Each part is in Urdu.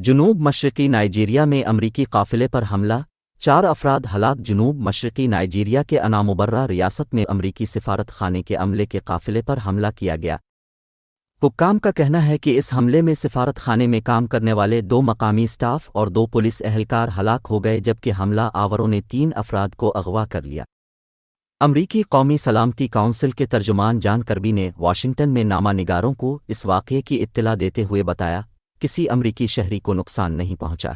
جنوب مشرقی نائجیریا میں امریکی قافلے پر حملہ، 4 افراد ہلاک۔ جنوب مشرقی نائجیریا کے انامبرہ ریاست میں امریکی سفارت خانے کے عملے کے قافلے پر حملہ کیا گیا۔ حکام کا کہنا ہے کہ اس حملے میں سفارت خانے میں کام کرنے والے 2 مقامی اسٹاف اور 2 پولیس اہلکار ہلاک ہو گئے، جبکہ حملہ آوروں نے 3 افراد کو اغوا کر لیا۔ امریکی قومی سلامتی کونسل کے ترجمان جان کربی نے واشنگٹن میں نامہ نگاروں کو اس واقعے کی اطلاع دیتے ہوئے بتایا، کسی امریکی شہری کو نقصان نہیں پہنچا۔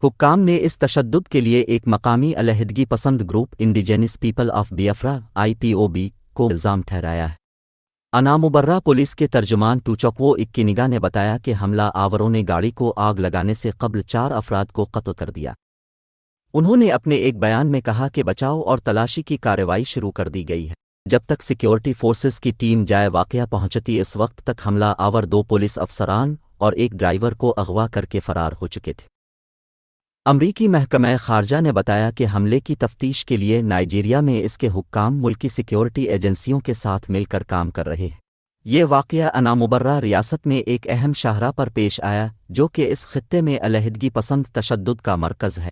حکام نے اس تشدد کے لیے ایک مقامی علیحدگی پسند group indigenous people of Biafra (IPOB) کو الزام ٹھہرایا ہے۔ انامبرہ پولیس کے ترجمان ٹوچکوو اکینگا نے بتایا کہ حملہ آوروں نے گاڑی کو آگ لگانے سے قبل 4 افراد کو قتل کر دیا۔ انہوں نے اپنے ایک بیان میں کہا کہ بچاؤ اور تلاشی کی کارروائی شروع کر دی گئی ہے، جب تک سیکیورٹی فورسز کی ٹیم جائے واقعہ پہنچتی۔ اس وقت تک حملہ آور 2 پولیس افسران اور ایک ڈرائیور کو اغوا کر کے فرار ہو چکے تھے۔ امریکی محکمہ خارجہ نے بتایا کہ حملے کی تفتیش کے لیے نائجیریا میں اس کے حکام ملکی سیکیورٹی ایجنسیوں کے ساتھ مل کر کام کر رہے ہیں۔ یہ واقعہ انامبرہ ریاست میں ایک اہم شاہراہ پر پیش آیا جو کہ اس خطے میں علیحدگی پسند تشدد کا مرکز ہے۔